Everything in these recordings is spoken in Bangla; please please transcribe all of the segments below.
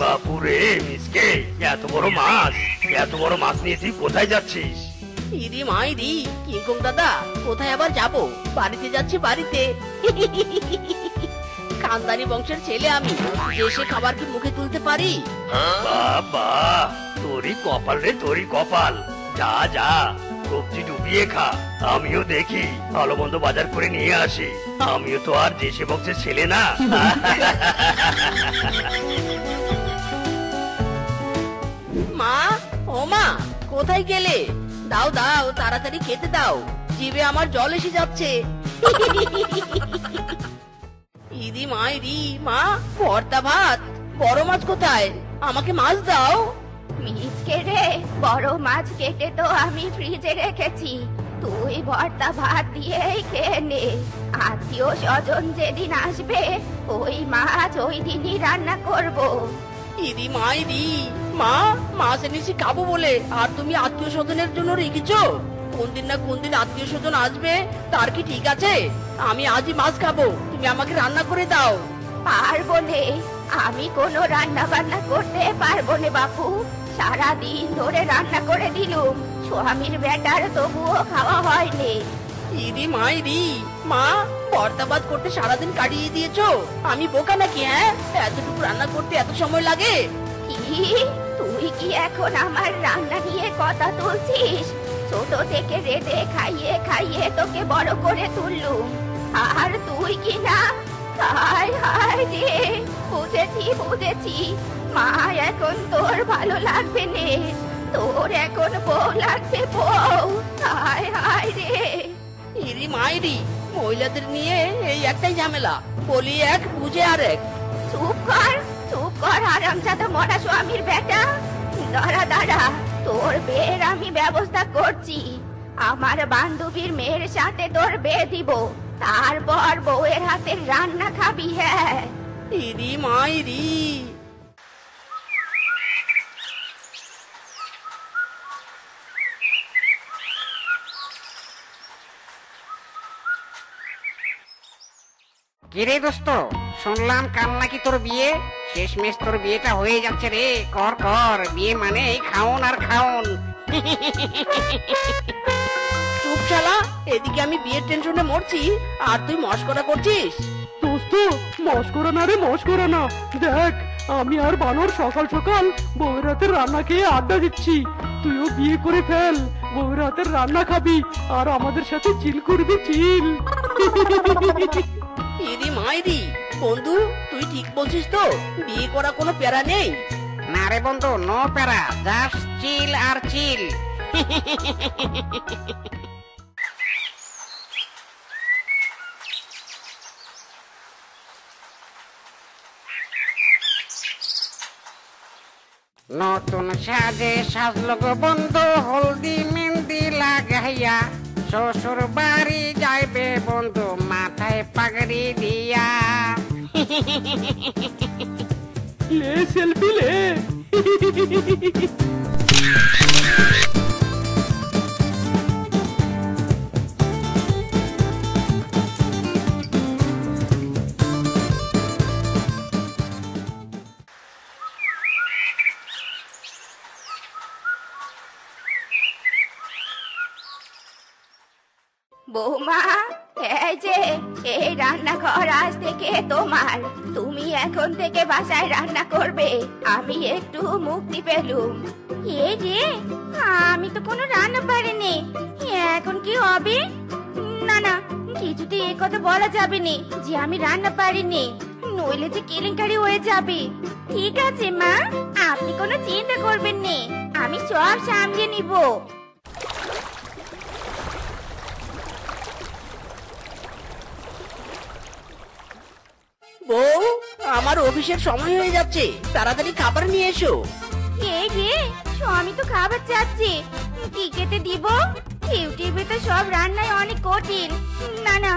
বাপুরে মিসকে, এত বড় মাছ নিয়ে তুই কোথায় যাচ্ছিস? ইরি মাইরি কিংকং দাদা, কোথায় আবার যাব? বাড়িতে যাচ্ছি, বাড়িতে। খানদানি বংশের ছেলে আমি, দেশে খাবার কি মুখে তুলতে পারি? বাবা, তোরই কপাল রে, তোরই কপাল। যা যা, সবজি ডুবিয়ে খা। আমিও দেখি ভালো মন্দ বাজার করে নিয়ে আসি। আমিও তো আর দেশে বংশের ছেলে না। মা, ও মা, কোথায় গেলে? দাও দাও, তাড়াতাড়ি খেতে দাও, জিভে আমার জল এসে যাচ্ছে। ইদি মাইরি, মা, ভর্তা ভাত। বড় মাছ কোথায়? আমাকে মাছ দাও। মিচকে রে, বড় মাছ কেটে তো আমি ফ্রিজে রেখেছি, তুই ভর্তা ভাত দিয়েই খেয়ে নে। আত্মীয় স্বজন যেদিন আসবে ওই মাছ ওই দিনই রান্না করব। ইদি মাইরি, মা, মাছ এনেছি খাবো বলে, আর তুমি আত্মীয় স্বজনের জন্য রেখেছো? কোন দিন না কোন দিন আত্মীয় স্বজন আসবে, তার কি ঠিক আছে? আমি আজই মাছ খাবো, তুমি আমাকে রান্না করে দাও। পারবো নে, আমি কোনো রান্না বান্না করতে পারবো না বাপু। সারাদিন ধরে রান্না করে দিলুম, স্বামীর বেটার তবুও খাওয়া হয়নি। ইদি মাইরি, মা, ভর্তা ভাত করতে সারাদিন কাটিয়ে দিয়েছো। আমি বোকা নাকি? হ্যাঁ, এতটুকু রান্না করতে এত সময় লাগে? কি, তুই কি এখন আমার রান্না নিয়ে কথা তুলছিস? ছোট থেকে রেঁধে খাইয়ে খাইয়ে তোকে বড় করে তুললুম, আর তুই কি না? হায় হায় রে, বুঝেছি, মা এখন তোর ভালো লাগবে নে, তোর এখন বউ লাগবে বউ। হায় হায় রে। ইরি মাইরি, মহিলাদের নিয়ে এই একটাই ঝামেলা, বলি এক বুঝে আর এক। চুপ কর হারামজাদা মরা স্বামীর বেটা। দাঁড়া, তোর বিয়ের আমি ব্যবস্থা করছি। আমার বান্ধবীর মেয়ের সাথে তোর বিয়ে দিব, তারপর বউয়ের হাতের রান্না খাবি। হ্যাঁ, ইরি মাইরি। কিরে দোস্ত, শুনলাম কাল নাকি তোর বিয়ে? শেষমেশ তোর বিয়েটা হয়ে যাচ্ছে রে। কর, বিয়ে মানে খাওন আর খাওন। চুপ শালা, এদিকে আমি বিয়ের টেনশনে মরছি, আর তুই মস্করা করছিস। দোস্ত, মস্করা না রে, মস্করা না। দেখ, আমি আর বানর সকাল সকাল বউয়ের হাতের রান্না খেয়ে আড্ডা দিচ্ছি। তুইও বিয়ে করে ফেল, বউয়ের হাতের রান্না খাবি, আর আমাদের সাথে চিল করবি, চিল। ইরি মাইরি, বন্ধু, তুই ঠিক বলছিস তো? বিয়ে করা কোনো প্যারা নেই? না রে বন্ধু, নো প্যারা, জাস্ট চিল আর চিল। নতুন সাজে সাজলো গো বন্ধু, হলদি মেহেন্দি লাগাইয়া শ্বশুর বাড়ি যাইবে বন্ধু, মাথায় পাগড়ি দিয়া। লে সেলফি লে। বৌমা, এই যে এই রান্নাঘর আজ থেকে তোমার। তুমি এখন থেকে বাসায় রান্না করবে। আমি একটু মুক্তি পেলুম। এই রে, আমি তো কোনো রান্না পারিনি, এখন কি হবে? না, কিছুতে এই কথা বলা যাবে না যে আমি রান্না পারিনি, নইলে যে কেলেঙ্কারি হয়ে যাবে। ঠিক আছে মা, আপনি কোনো চিন্তা করবেন না, আমি সব সামলে নিব। বউ, আমার অফিসের সময় হয়ে যাচ্ছে, তাড়াতাড়ি খাবার নিয়ে এসো। এই রে, আমি তো খাবার চাচ্ছি, কি খেতে দিব? ইউটিউবে তো সব রান্নাই অনেক কঠিন। না,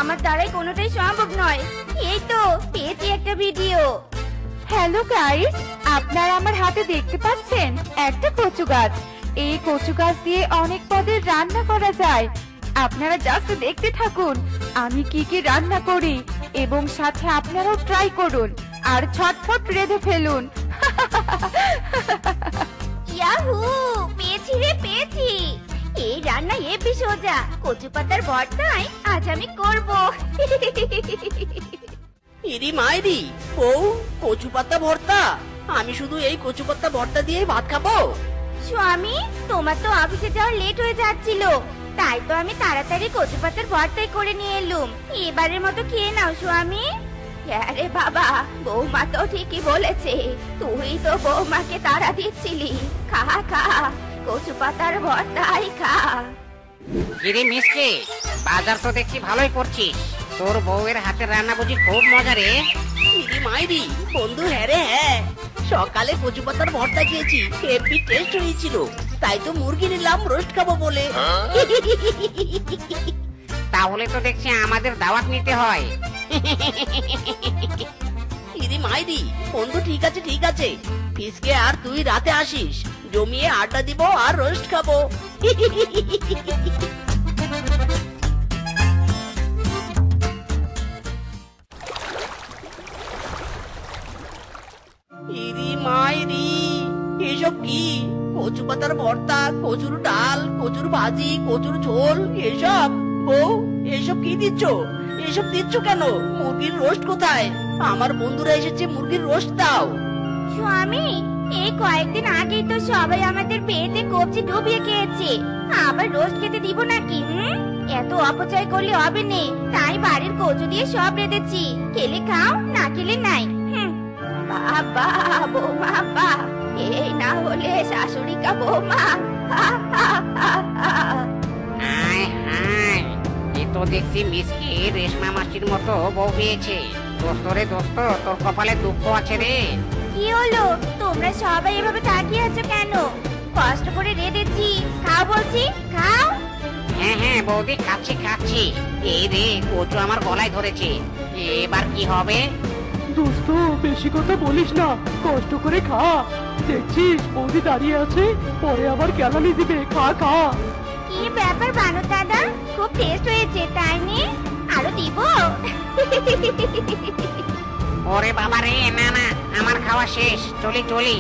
আমার দ্বারাই কোনোটাই সম্ভব নয়। এই তো পেয়েছি একটা ভিডিও। হ্যালো গাইস, আপনারা আমার হাতে দেখতে পাচ্ছেন একটা কচু গাছ। এই কচু গাছ দিয়ে অনেক পদের রান্না করা যায়। আপনারা জাস্ট দেখতে থাকুন আমি কি কি রান্না করি, এবং সাথে আপনারাও ট্রাই করুন। আর ছটফট রেঁধে ফেলুন। ইয়াহু, পেয়েছি রে পেয়েছি। এই রান্না হেবি সোজা, কচু পাতার ভর্তাই আজ আমি করব। ইরি মাইরি, ও কচু পাতা ভর্তা। আমি শুধু এই কচু পাতা ভর্তা দিয়েই ভাত খাবো। স্বামী, তোমার তো অফিসে যাওয়ার লেট হয়ে যাচ্ছিল, তাই তো আমি তাড়াতাড়ি কচু পাতার ভর্তাই করে নিয়ে এলুম। এবারের মতো খেয়ে নাও স্বামী। আরে বাবা, বৌমা তো ঠিকই বলেছে, তুই তো বৌমাকে তাড়া দিচ্ছিলি। খা খা, কচু পাতার ভর্তাই খা। কিরে মিসকে, বাজার তো দেখছি ভালোই করছিস। তোর বউয়ের হাতের রান্না বুঝি খুব মজা রে? ইরি মাইরি বন্ধু, হ্যাঁ রে হ্যাঁ, সকালে কচু পাতার ভর্তা খেয়েছি, হেভি টেস্ট হয়েছিল। তাই তো মুরগি নিলাম রোস্ট খাবো বলে। তাহলে তো দেখছি আমাদের দাওয়াত নিতে হয়। ইরি মাইরি বন্ধু, ঠিক আছে ঠিক আছে, ফিসকে আর তুই রাতে আসিস, জমিয়ে আড্ডা দিব আর রোস্ট খাবো। ইরি মাইরি, এসব কি? কচু পাতার ভর্তা, কচুর ডাল, কচুর ভাজি, কচুর ঝোল, এসব? বউ, এসব কি দিচ্ছ? এসব দিচ্ছ কেন? মুরগির রোস্ট কোথায়? আমার বন্ধুরা এসেছে, মুরগির রোস্ট দাও। স্বামী, এই কয়েকদিন আগেই তো সবাই আমাদের পেটে কবজি ডুবিয়ে খেয়েছে, আবার রোস্ট খেতে দিব নাকি? এত অপচয় করলে হবে না, তাই বাড়ির কচু দিয়ে সব রেঁধেছি। খেলে খাও, না খেলে নাই। বাবা বৌমা, বা এই না হলে শাশুড়ি কা বৌমা। হায় হায়, এ তো দেখছি মিসকে রেশমা মাসির মতো বউ পেয়েছে। দোস্ত রে দোস্ত, তোর কপালে দুঃখ আছে রে। কি হলো, তোমরা সবাই এভাবে তাকিয়ে আছো কেন? কষ্ট করে রেঁধেছি, খাও বলছি, খাও। হ্যাঁ হ্যাঁ বৌদি, খাচ্ছি খাচ্ছি। এই রে, কচু আমার গলায় ধরেছে, এবার কি হবে? দোস্ত, বেশি কথা বলিস না, কষ্ট করে খা। দেখছিস বৌদি দাঁড়িয়ে আছে, পরে আবার কেলানি দিবে। খা খা। কি ব্যাপার বানর দাদা, খুব টেস্ট হয়েছে তাই নি? আরো দিব? ওরে বাবা রে, না না, আমার খাওয়া শেষ, চলি চলি।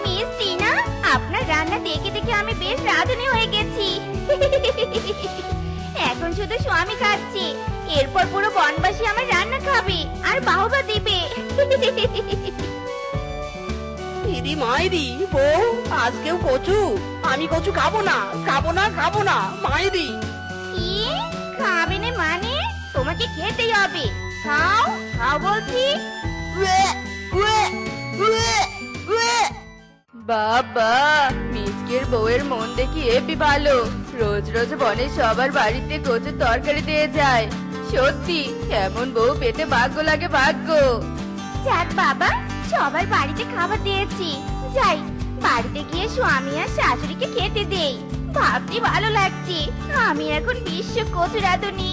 মিস টিনা, আপনার রান্না দেখে দেখে আমি বেশ রাঁধুনি হয়ে গেছি। এখন শুধু স্বামী খাচ্ছি, এরপর পুরো বনবাসী আমার রান্না খাবে আর বাহবা দিবে। ইরি মাইরি, বউ আজকেও কচু? আমি কচু খাবো না, খাবো না, খাবো না মাইরি। কি খাবে না মানে? তোমাকে খেতেই হবে, খাও খাও বলছি। বাবা, মিচকের বউয়ের মন দেখি হেবি ভালো, রোজ রোজ বনে সবার বাড়িতে কচুর তরকারি দিয়ে যায়। সত্যি, এমন বউ পেতে ভাগ্য লাগে, ভাগ্য। যাক বাবা, সবার বাড়িতে খাবার দিয়েছি, যাই বাড়িতে গিয়ে স্বামী আর শাশুড়িকে খেতে দেই। ভাবতে ভালো লাগছে, আমি এখন বিশ্ব কচু রাঁধুনি।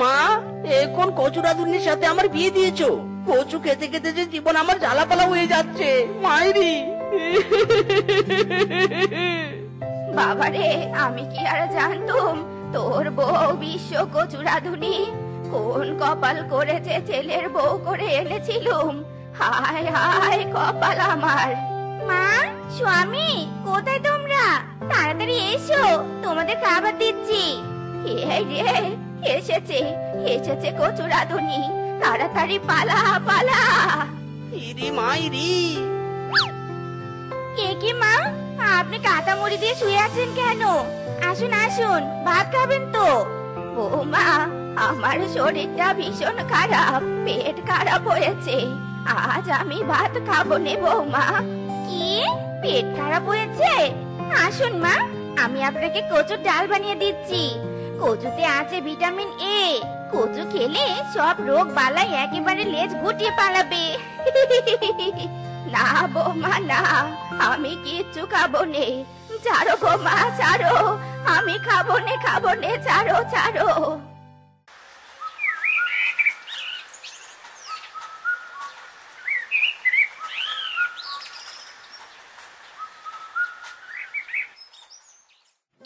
মা, এখন কচু রাঁধুনির সাথে আমার বিয়ে দিয়েছো। কচু খেতে খেতে যে জীবন আমার জ্বালাপালা হয়ে যাচ্ছে মাইরি। বাবারে, আমি কি আর জানতুম তোর বউ বিশ্ব কচু রাঁধুনি? কোন কপাল করেছে ছেলের বউ করে এনেছিলুম। হায় হায় কপাল আমার। মা, স্বামী, কোথায় তোমরা? তাড়াতাড়ি এসো, তোমাদের খাবার দিচ্ছি। এই রে, এসেছে এসেছে কচু রাঁধুনি, তাড়াতাড়ি পালা পালা। ইরি মাইরি, কে কি মা, আপনি কাঁথা মুড়ি দিয়ে শুয়ে আছেন কেন? আসুন আসুন, ভাত খাবেন তো? বৌমা, আমার শরীরটা ভীষণ খারাপ, পেট খারাপ হয়েছে, আজ আমি ভাত খাবো নে বৌমা। কি, পেট খারাপ হয়েছে? আসুন মা, আমি আপনাকে কচুর ডাল বানিয়ে দিচ্ছি। কচুতে আছে ভিটামিন এ, কচু খেলে সব রোগ বালাই একেবারে লেজ গুটিয়ে পালাবে। না বৌমা না, আমি কিচ্ছু খাবো নে, ছাড়ো বৌমা ছাড়ো, আমি খাবো নে ছাড়ো ছাড়ো।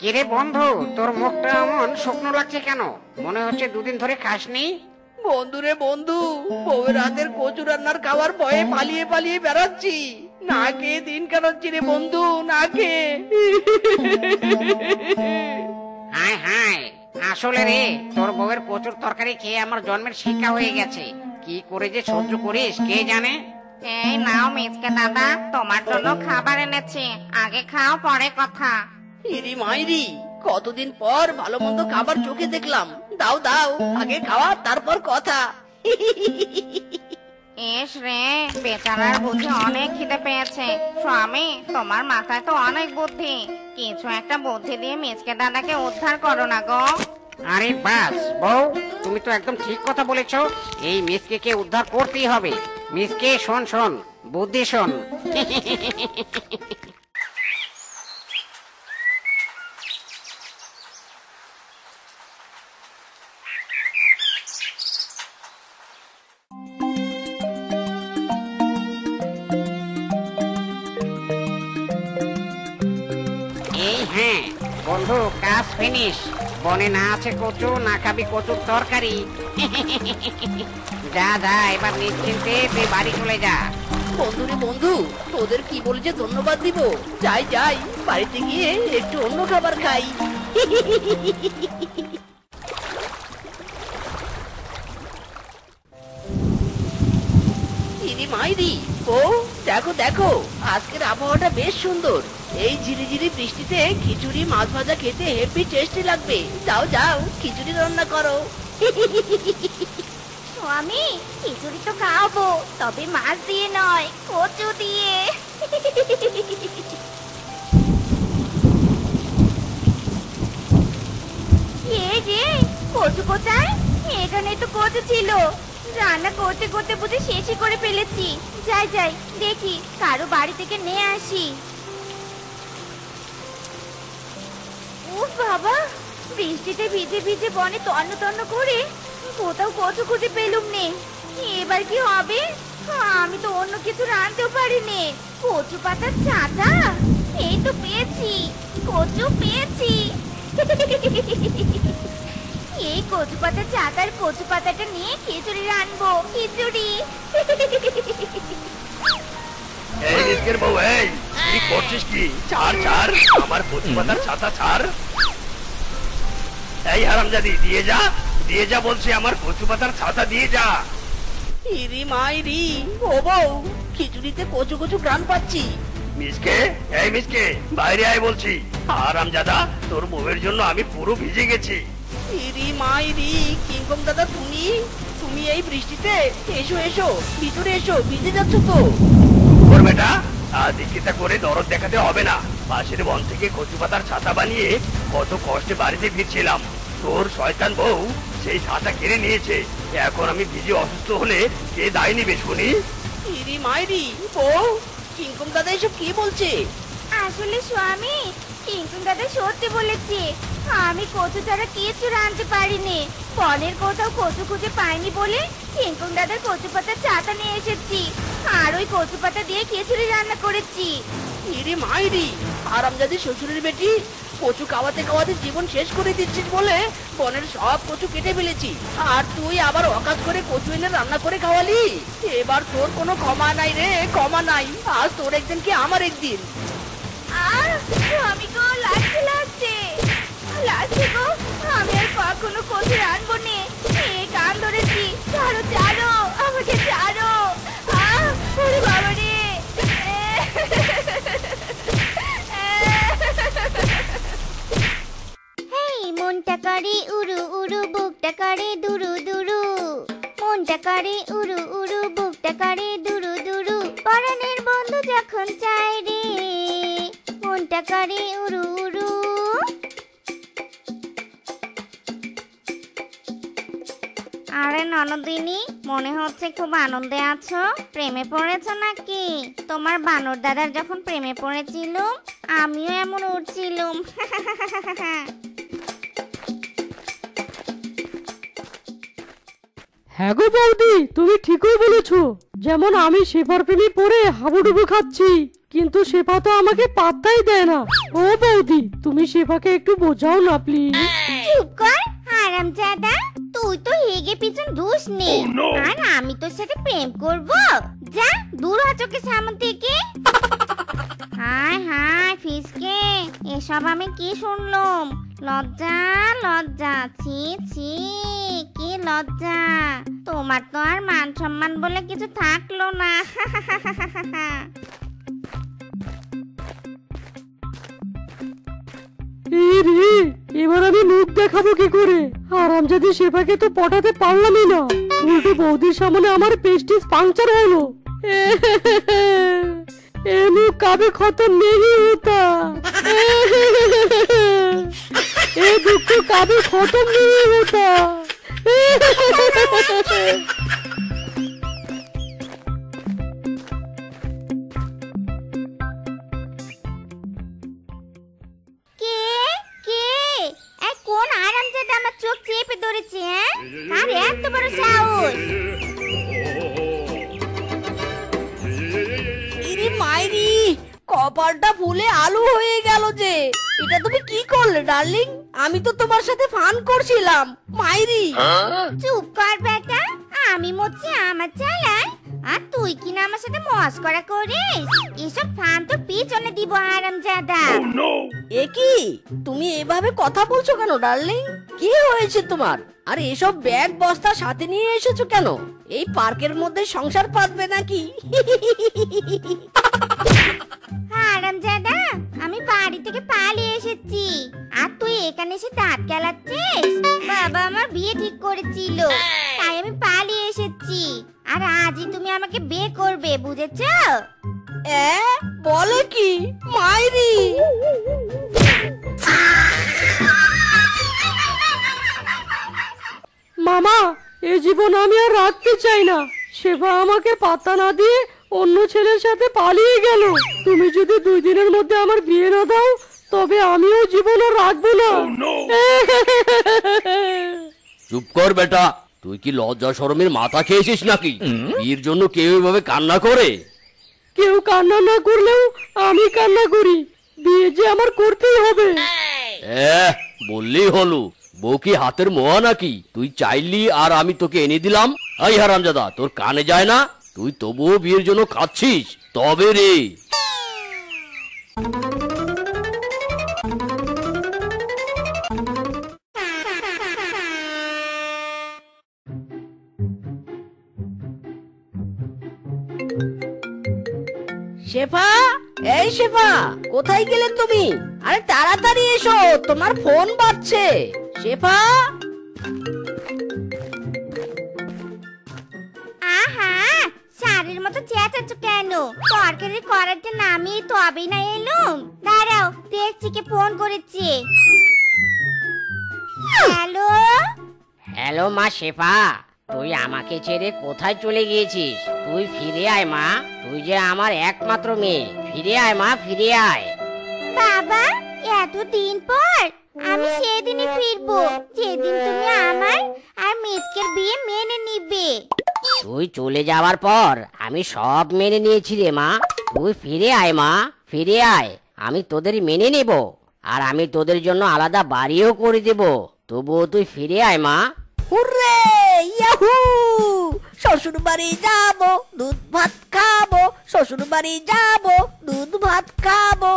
কিরে বন্ধু, তোর মুখটা এমন শুকনো লাগছে কেন? মনে হচ্ছে দুদিন ধরে খাসনি। বন্ধু রে বন্ধু, বউয়ের হাতের কচু রান্নার খাওয়ার ভয়ে পালিয়ে পালিয়ে বেড়াচ্ছি। না খেয়ে দিন কাটাচ্ছি রে বন্ধু, না খেয়ে। হায় হায়, আসলে রে তোর বউয়ের কচুর তরকারি খেয়ে আমার জন্মের শিক্ষা হয়ে গেছে। কি করে যে সহ্য করিস কে জানে। এই নাও মিচকে দাদা, তোমার জন্য খাবার এনেছি, আগে খাও পরে কথা। ইরি মাইরি, কতদিন পর ভালো মন্দ খাবার চোখে দেখলাম। দাও দাও, আগে খাওয়া তারপর কথা। এস রে, বেচারার বুঝি অনেক খিদে পেয়েছে। স্বামী, তোমার মাথায় তো অনেক বুদ্ধি, কিছু একটা বুদ্ধি দিয়ে মিচকে দাদাকে উদ্ধার করো না গো। আরে বাস বউ, তুমি তো একদম ঠিক কথা বলেছো। এই মিসকে উদ্ধার করতেই হবে। মিসকে শোন শোন, বুদ্ধি শোন। এই হ্যাঁ বন্ধু, কাজ ফিনিশ। বনে না আছে কচু, না খাবি কচুর তরকারি। যা যা, এবার নিশ্চিন্তে তুই বাড়ি চলে যা। বন্ধু রে বন্ধু, তোদের কি বলে যে ধন্যবাদ দিব। যাই যাই, বাড়িতে গিয়ে একটু অন্য খাবার খাই। ইরি মাইরি, ও দেখো দেখো, আজকের আবহাওয়াটা বেশ সুন্দর। এই ঝিরিঝিরি বৃষ্টিতে খিচুড়ি মাছ ভাজা খেতে হেভি টেস্টি লাগবে। যাও যাও, খিচুড়ি রান্না করো। স্বামী, খিচুড়ি তো খাওয়াবো, তবে মাছ দিয়ে নয়, কচু দিয়ে। এই যে কচু কোথায়? এখানে তো কচু ছিল, রান্না করতে করতে বুঝে শেষই করে ফেলেছি। যাই যাই, দেখি কারো বাড়ি থেকে নিয়ে আসি। উফ বাবা, বৃষ্টিতে ভিজে ভিজে বনে তন্ন তন্ন করে কোথাও কচু খুঁজে পেলুম নে। এবার কি হবে? আমি তো অন্য কিছু রাঁধতেও পারিনি। কচু পাতার চাটা, এই তো পেয়েছি, কচু পেয়েছি। এই কচু পাতার চাটার কচু পাতাটা নিয়ে খিচুড়ি রাঁধবো, খিচুড়ি। এই মিসকের বউ, এই কি করছিস কি? ছাড় ছাড়, আমার কচু পাতার ছাতা ছাড়। এই হারামজাদি, দিয়ে যা, দিয়ে যা বলছি, আমার কচু পাতার ছাতা দিয়ে যা। ইরি মাইরি, ও বউ, খিচুড়িতে কচু কচু গ্রান পাচ্ছি। মিসকে, এই মিসকে, বাইরে আয় বলছি। হারামজাদা, তোর বউয়ের জন্য আমি পুরো ভিজে গেছি। ইরি মাইরি, কিংকং দাদা, তুমি তুমি এই বৃষ্টিতে? এসো এসো, ভিতরে এসো, ভিজে যাচ্ছ তো। ওর বেটা, আদিক্ষিতা করে দরদ দেখাতে হবে না। পাশের বন থেকে কচু পাতার ছাতা বানিয়ে কত কষ্টে বাড়িতে ফিরছিলাম। তোর শয়তান বউ সেই ছাতা কেড়ে নিয়েছে। এখন আমি ভিজে অসুস্থ হলে কে দায় নিবে শুনি? ইরি মাইরি, বউ, কিংকং দাদা এসব কি বলছে? আসলে স্বামী, কিংকং দাদা সত্যি বলেছে। আমি কচু ছাড়া কিছু রাঁধতে পারিনি। বনের কোথাও কচু খুঁজে পাইনি বলে কিংকং দাদার কচু পাতার চাটা নিয়ে এসেছি, আর ওই কচু পাতা দিয়ে খিচুড়ি রান্না করেছি। ইরি মাইরি, আরামজাদি শ্বশুরের বেটি, কচু খাওয়াতে খাওয়াতে জীবন শেষ করে দিচ্ছিস বলে বনের সব কচু কেটে ফেলেছি, আর তুই আবার অকাজ করে কচু এনে রান্না করে খাওয়ালি। এবার তোর কোনো ক্ষমা নাই রে, ক্ষমা নাই। আজ তোর একদিন কি আমার একদিন। আমি গো, লাগছে লাগছে লাগছে গো, আমি আর কখনো কচু রাঁধবো নে। কান ধরেছি, ছাড়ো ছাড়ো, আমাকে ছাড়ো। ওরে বাবা রে। মনটা করে উড়ু উড়ু, বুকটা করে দুরু দুরু। মনটা করে উড়ু উড়ু, বুকটা করে দুরু দুরু। পরাণের বন্ধু যখন চাই রে, মনটা করে উড়ু উড়ু। আরে ননদিনী, মনে হচ্ছে খুব আনন্দে আছো। প্রেমে পড়েছো নাকি? তোমার বানর দাদার যখন প্রেমে পড়েছিল, আমিও এমন উঠছিলুম। হ্যাঁ গো বৌদি, তুমি ঠিকই বলেছো। যেমন আমি শেফার প্রেমে পড়ে হাবুডুবু খাচ্ছি, কিন্তু শেফা তো আমাকে পাত্তাই দেয় না। ও বৌদি, তুমি শেফাকে একটু বোঝাও না প্লিজ। চুপ কর হারামজাদা, তুই তো হেগে পিছন ধুস নে। আর আমি তোর সাথে প্রেম করব? যা দূর হ চোখের সামনে থেকে। হায় হায় ফিসকে, এসব আমি কি শুনলাম? লজ্জা লজ্জা, ছি ছি, কি লজ্জা। তোমার তো আর মান সম্মান বলে কিছু থাকলো না। এই রে, এবার আমি মুখ দেখাবো কি করে? হারামজাদি শেফাকে তো পটাতে পারলামই না, উল্টো বৌদির সামনে আমার প্রেস্টিজ পাংচার হলো। এ মুখ কাবে খতম নেই হতা, এ দুঃখ কাবে খতম নেই হতা। কে কে কোন আরামজাদা আমার চোখ চেপে ধরেছে? আর এত বড় সাহস! ইরে মাইরি, কপালটা ফুলে আলু হয়ে গেল যে। এটা তুমি কি করলে ডার্লিং? আমি তো তোমার সাথে ফান করছিলাম মাইরি। চুপ কর বেটা, আমি মরছি আমার চালায়, আর তুই কি না আমার সাথে মস্করা করিস? এসব ফান তো পিছনে দিব হারামজাদা। এ কি, তুমি এভাবে কথা বলছো কেন ডার্লিং? কি হয়েছে তোমার? আর এসব ব্যাগ বস্তা সাথে নিয়ে এসেছো কেন? এই পার্কের মধ্যে সংসার পাতবে নাকি? হারামজাদা, আমি বাড়ি থেকে পালিয়ে এসেছি, আর তুই এখানে এসে দাঁত কেলাচ্ছিস? বাবা আমার বিয়ে ঠিক করেছিল, তাই আমি পালিয়ে এসেছি। আর আজই তুমি আমাকে বিয়ে করবে, বুঝেছো? বলে কি মাইরি? মামা, এ জীবন আমি আর রাখতে চাই না। শেফা আমাকে পাত্তা না দিয়ে অন্য ছেলের সাথে পালিয়ে গেল। তুমি যদি 2 দিনের মধ্যে আমার বিয়ে না দাও, তবে আমিও জীবন আর রাখবো না। চুপ কর বেটা, তুই কি লজ্জা শরমের মাথা খেয়েছিস নাকি? বিয়ের জন্য কেউ এভাবে কান্না করে? কেউ কান্না না করলেও আমি কান্না করি, বিয়ে যে আমার করতেই হবে। বললেই হলো, বউ কি হাতের মোয়া নাকি? তুই চাইলি আর আমি তোকে এনে দিলাম? এই হারামজাদা, তোর কানে যায় না? তুই তবুও বিয়ের জন্য খাচ্ছিস? তবে রে, শেফা, এই শেফা, কোথায় গেলে তুমি? আরে তাড়াতাড়ি এসো, তোমার ফোন বাজছে। শেফা, আহা, শাড়ির মতো চেঁচাচ্ছ কেন? তরকারির কড়াইটা নামিয়ে তবেই না এলুম। দাঁড়াও, দেখছি কে ফোন করেছে। হ্যালো হ্যালো মা শেফা, তুই আমাকে ছেড়ে কোথায় চলে গিয়েছিস? তুই ফিরে আয় মা, তুই যে আমার একমাত্র মেয়ে। ফিরে আয় মা, ফিরে আয়। বাবা, এতদিন পর আমি সেদিনই ফিরবো যেদিন তুমি আমার আর মিসকের বিয়ে মেনে নিবে। তুই চলে যাওয়ার পর আমি সব মেনে নিয়েছি রে মা। তুই ফিরে আয় মা, ফিরে আয়। আমি তোদের মেনে নেব, আর আমি তোদের জন্য আলাদা বাড়িও করে দেব। তবুও তুই ফিরে আয় মা। Hurray, yahoo! শ্বশুর বাড়ি যাবো, দুধ ভাত খাবো। শ্বশুর বাড়ি যাবো, দুধ ভাত খাবো।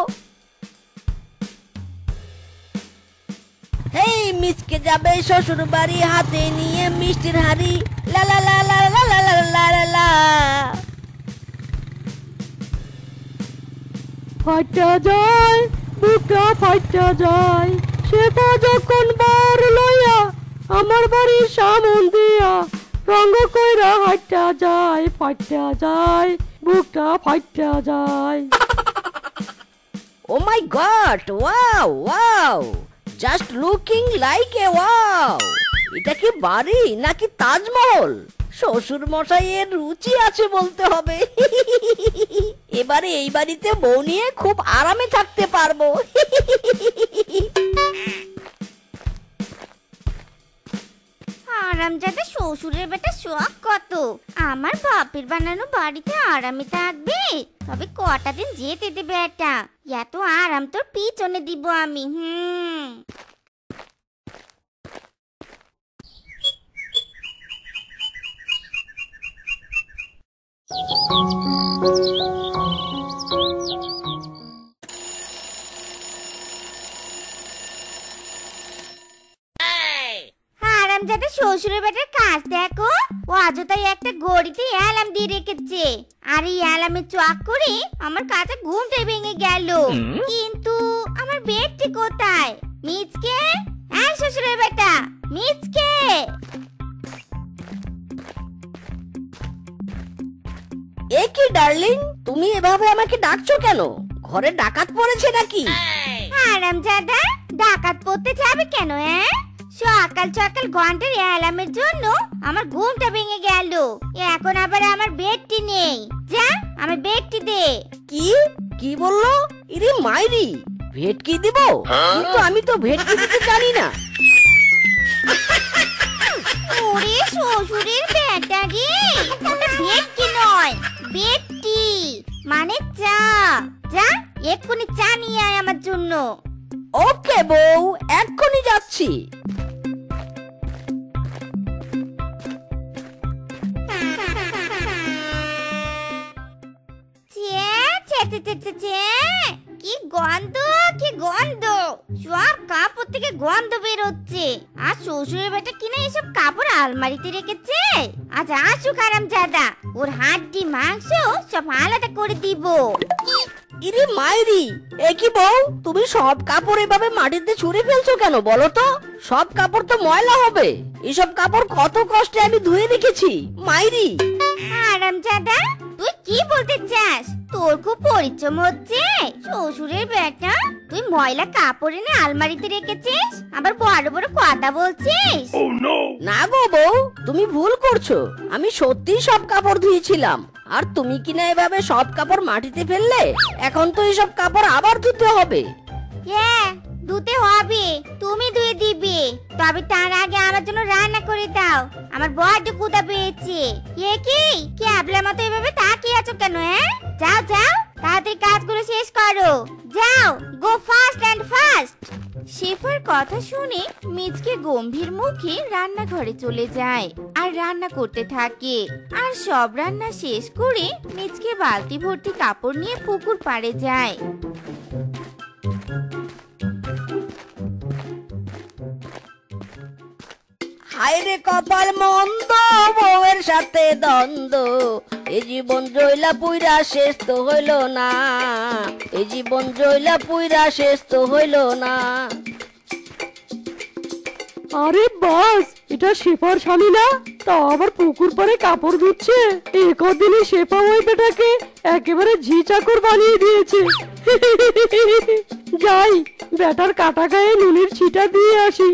হেই, মিসকে যাবে শ্বশুর বাড়ি, হাতে নিয়ে মিষ্টির হাড়ি। লা লা লা লা লা লা লা লা লা লা। ফাটা যায়, বুকটা ফাটা যায়, শেফা যখন বার লইয়া আমার বাড়ির সামন দিয়া রঙ্গ কইরা হাইটা যায়, ফাটা যায়, বুকটা ফাটা যায়। Oh my god, wow wow, just looking like a wow. এটা কি বাড়ি নাকি তাজমহল? শ্বশুর মশাইয়ের রুচি আছে বলতে হবে। এবারে এই বাড়িতে বউ নিয়ে খুব আরামে থাকতে পারবো। আরামজাদা শ্বশুরের বেটা শখ কত, আমার বাপের বানানো বাড়িতে আরামে থাকবে। তবে কটা দিন যেতে দেবে এটা, এত আরাম তোর পিছনে দিব আমি। আরামজাদা শ্বশুরের বেটার কাজ দেখো, ও অযথাই একটা ঘড়িতে অ্যালার্ম দিয়ে রেখেছে, আর এই অ্যালার্মে চক করে আমার কাছে ঘুমটাই ভেঙে গেল। কিন্তু আমার বেডটি কোথায়? মিচকে, এই শ্বশুরের বেটা, মিচকে। এ কি ডার্লিং, তুমি এভাবে আমাকে ডাকছো কেন? ঘরে ডাকাত পড়েছে নাকি? আরামজাদা, ডাকাত পড়তে যাবে কেন? সকাল সকাল ঘন্টার অ্যালার্মের জন্য আমার ঘুমটা ভেঙে গেল, এখন আবার আমার বেডটি নেই। যা, আমার বেডটি দে। কি কি বললো? ইরে মাইরি, ভেটকি দিব? কিন্তু আমি তো ভেটকি দিতে জানি না। ওরে শ্বশুরের বেটা রে, ওটা ভেটকি নয়, বেডটি মানে চা। যা, এক্ষুনি চা নিয়ে আয় আমার জন্য। ওকে বউ, এক্ষুনি যাচ্ছি। কি গন্ধ, কি গন্ধ! সব কাপড় থেকে গন্ধ বেরোচ্ছে। আর শ্বশুরের বেটা কিনা এসব কাপড় আলমারিতে রেখেছে। আজ আসুক আরামজাদা, ওর হাড্ডি মাংস সব আলাদা করে দিব। ইরে মাইরি, এ কি বউ, তুমি সব কাপড় এভাবে মাটিতে ছুঁড়ে ফেলছো কেন বলো তো? সব কাপড় তো ময়লা হবে। এসব কাপড় কত কষ্টে আমি ধুয়ে রেখেছি মাইরি। আরামজাদা, তুই কি বলতে চাস? তোর খুব পরিশ্রম হচ্ছে। শ্বশুরের বেটা, তুই ময়লা কাপড় এনে আলমারিতে রেখেছিস, আবার বড় বড় কথা বলছিস। না গো বউ, তুমি ভুল করছো। আমি সত্যি সব কাপড় ধুয়েছিলাম। আর তুমি কিনা এভাবে সব কাপড় মাটিতে ফেললে। এখন তো এসব কাপড় আবার ধুতে হবে। হ্যাঁ, ধুতে হবে, তুমি ধুয়ে দিবে। তবে তার আগে আমার জন্য রান্না করে দাও, আমার বড্ড ক্ষুধা পেয়েছে। এ কি ক্যাবলার মতো এভাবে তাকিয়ে আছো কেন? যাও যাও, তাড়াতাড়ি কাজগুলো শেষ করো। যাও, গো ফাস্ট এন্ড ফাস্ট। শেফার কথা শুনে মিচকে গম্ভীর মুখে রান্নাঘরে চলে যায় আর রান্না করতে থাকে। আর সব রান্না শেষ করে মিচকে বালতি ভর্তি কাপড় নিয়ে পুকুর পাড়ে যায়। হায় রে কপাল মন্দ, বউয়ের সাথে দ্বন্দ্ব। এই জীবন জয়লা পুইরা শেষ তো হইল না, এই জীবন জয়লা পুইরা শেষ তো হইল না। আরে বাস, এটা শেফার স্বামী না? তা আবার পুকুর পাড়ে কাপড় ধুচ্ছে। একদিনে শেফা ওই বেটাকে একেবারে ঝি চাকর বানিয়ে দিয়েছে। যাই, বেটার কাটা গায়ে নুনের ছিটা দিয়ে আসি।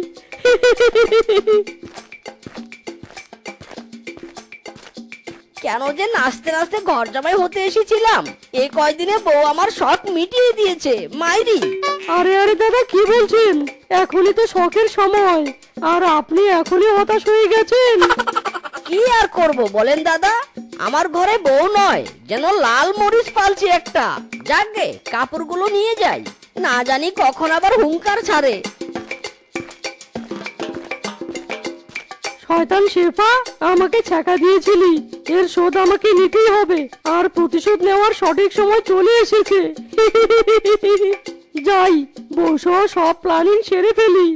কেন যে নাচতে নাচতে ঘর জামাই হতে এসেছিলাম, এই কয়দিনে বউ আমার শখ মিটিয়ে দিয়েছে মাইরি। আরে আরে দাদা, কি বলছেন? এখনই তো শখের সময়, আর আপনি এখনই হতাশ হয়ে গেছেন। কি আর করব বলেন দাদা, আমার ঘরে বউ নয়, যেন লাল মরিচ পালছি একটা। যাকে কাপড়গুলো নিয়ে যাই, না জানি কখন আবার হুঙ্কার ছাড়ে। শয়তান শেফা, আমাকে ছ্যাঁকা দিয়েছিলি, এর শোধ আমাকে নিতেই হবে। আর প্রতিশোধ নেওয়ার সঠিক সময় চলে এসেছে। যাই, বসো, সব প্ল্যানিং সেরে ফেলি।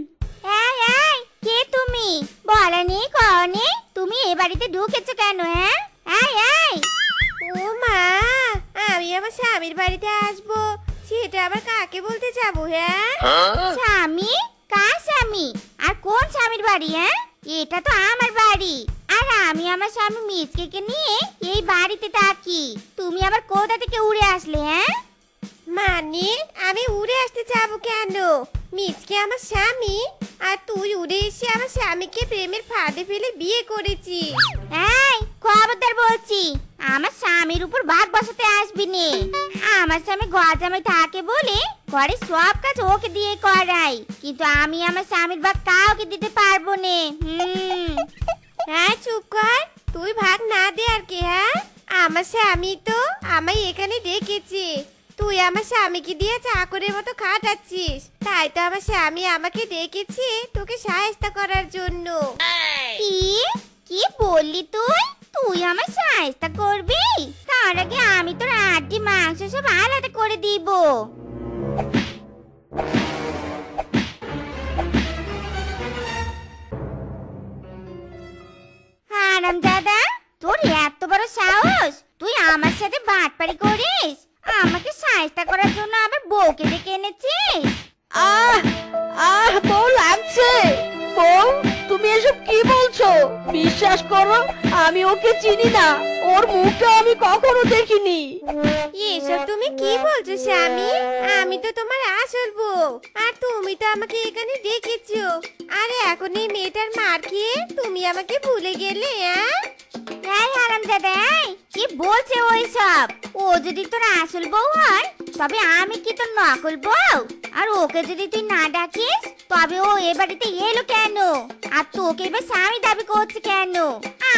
এই এই, কে তুমি? বলা নেই কওয়া নেই, তুমি এ বাড়িতে ঢুকেছো কেন? এই এই। ও মা, আমি আমার স্বামীর বাড়িতে আসবো, সেটা আবার কাকে বলতে যাবো? স্বামী? কার স্বামী? আর কোন স্বামীর বাড়ি? এটা তো আমার বাড়ি, আর আমি আমার স্বামী মিচকে নিয়ে এই বাড়িতে থাকি। তুমি আবার কোথা থেকে উড়ে আসলে? মানে আমি উড়ে আসতে যাবো কেন? মিচকে আমার স্বামী, আর তুই উড়ে এসে আমার স্বামীকে প্রেমের ফাঁদে ফেলে বিয়ে করেছিস। এই, খবরদার বলছি, আমার স্বামীর উপর ভাগ বসাতে আসবি নে। আমার স্বামী ঘর জামাই থাকে বলে ঘরে সব কাজ ওকে দিয়ে করাই, কিন্তু আমি আমার স্বামীর ভাগ কাউকে দিতে পারবো নে। হ্যাঁ, চুপ কর, তুই ভাগ না দে আর কি। আমার স্বামী তো আমায় এখানে ডেকেছে। তুই আমার স্বামীকে দিয়ে চাকরের মতো খাটাচ্ছিস, তাই তো আমার স্বামী আমাকে ডেকেছে তোকে সাহায্য করার জন্য। কি কি বললি তুই? তুই আমার সাহায্য করবি? তার আগে আমি তোর হাড্ডি মাংস সব আলাদা করে দিব। হারামজাদা, তোর এত বড় সাহস, তুই আমার সাথে বাটপারি করিস? আমাকে সাহায্য করার জন্য আবার বউকে ডেকে এনেছিস? আহ আহ বউ লাগছে। বউ, তুমি এসব কি বলছো? বিশ্বাস করো, আমি ওকে চিনি না, ওর মুখটা আমি কখনো দেখিনি। এসব তুমি কি বলছো স্বামী? আমি তো তোমার আসল বউ, আর তুমি তো আমাকে এখানে ডেকেছো। আর এখন এই মেয়েটার মার খেয়ে তুমি আমাকে ভুলে গেলে? এই হারামজাদা, কি বলছে ওইসব? ও যদি তোর আসল বউ হয় তবে আমি কি তোর নকল বউ? আর ওকে যদি তুই না ডাকিস তবে ও এ বাড়িতে এলো কেন? আর তোকে এবার স্বামী দাবি করছে কেন?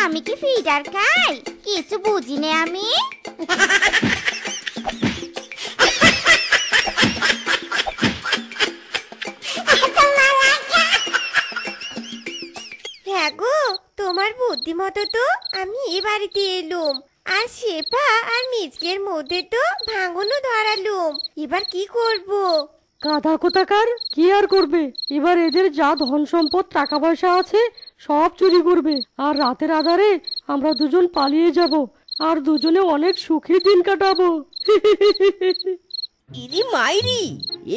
আমি কি ফিডার খাই? কিছু বুঝি না আমি। হ্যাঁ গো, তোমার বুদ্ধিমতো তো আমি এ বাড়িতে এলুম, আর শেফা আর মিজকের মধ্যে তো ভাঙনও ধরালুম। এবার কি করব? গাধা কোথাকার, কি আর করবে? এবার এদের যা ধন সম্পদ টাকা পয়সা আছে সব চুরি করবে, আর রাতের আধারে আমরা দুজন পালিয়ে যাব, আর দুজনে অনেক সুখী দিন কাটাবো। ইরি মাইরি,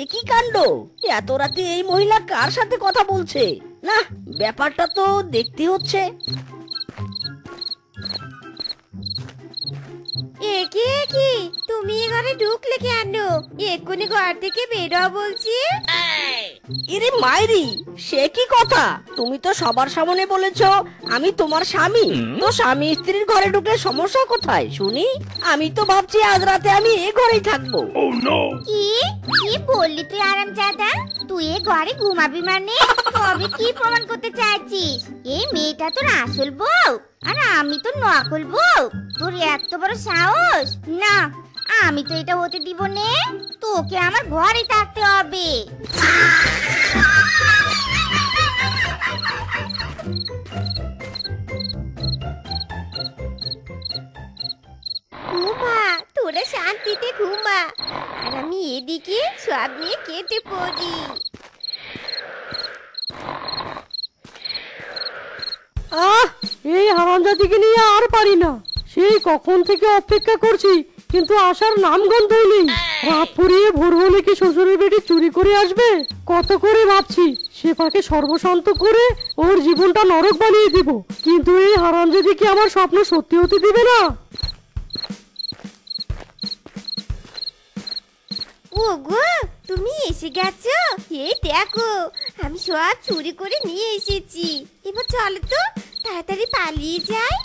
এ কি কাণ্ড! এত রাতে এই মহিলা কার সাথে কথা বলছে? না, ব্যাপারটা তো দেখতে হচ্ছে। একে কি তুমি এ ঘরে ঢুকলে কেন? এক্ষুনি ঘর থেকে বেরো বলছি। ইরে মাইরি, সে কি কথা? তুমি তো সবার সামনে বলেছো আমি তোমার স্বামী। তো স্বামী স্ত্রীর ঘরে ঢুকলে সমস্যা কোথায় শুনি? আমি তো ভাবছি আজ রাতে আমি এ ঘরেই থাকবো। কি কি বললি তুই হারামজাদা? তুই এ ঘরে ঘুমাবি মানে? তবে কি প্রমাণ করতে চাইছিস? এই মেয়েটা তোর আসল বউ আর আমি তো নকল বউ? তোর এত বড় সাহস! না, আমি তো এটা হতে দিব না। তোকে আমার ঘরে থাকতে হবে। ঘুমা, তোরা শান্তিতে ঘুমা, আর আমি এদিকে সব নিয়ে কেটে পড়ি। এই হারামজাদিকে নিয়ে আর পারি না, সেই কখন থেকে অপেক্ষা করছি, কিন্তু আসার নামগন্ধই নেই। রাত পুড়িয়ে ভোর হলে কি শ্বশুরের বেটি চুরি করে আসবে? কত করে ভাবছি শেফাকে সর্বশান্ত করে ওর জীবনটা নরক বানিয়ে দিব, কিন্তু এই হারামজাদি কি আমার স্বপ্ন সত্যি হতে দিবে না। ওগো, তুমি এসে গেছো? এই দেখো, আমি সব চুরি করে নিয়ে এসেছি। এবার চলো তো, তাড়াতাড়ি পালিয়ে যাই।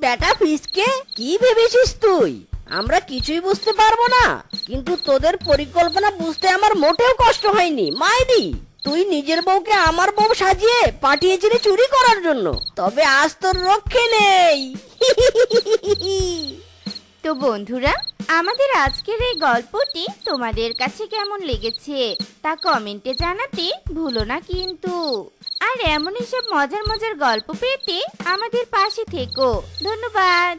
বেটা ফিসকে, কি ভেবেছিস তুই আমরা কিছুই বুঝতে পারবো না? কিন্তু তোদের পরিকল্পনা বুঝতে আমার মোটেও কষ্ট হয়নি। মাইরি, তুই নিজের বউকে আমার বউ সাজিয়ে পাঠিয়েছিলি চুরি করার জন্য, তবে আজ তোর রক্ষে নেই। তো বন্ধুরা, আমাদের আজকের এই গল্পটি তোমাদের কাছে কেমন লেগেছে তা কমেন্টে জানাতে ভুলো না কিন্তু। আর এমনই সব মজার মজার গল্প পেতে আমাদের পাশে থেকো। ধন্যবাদ।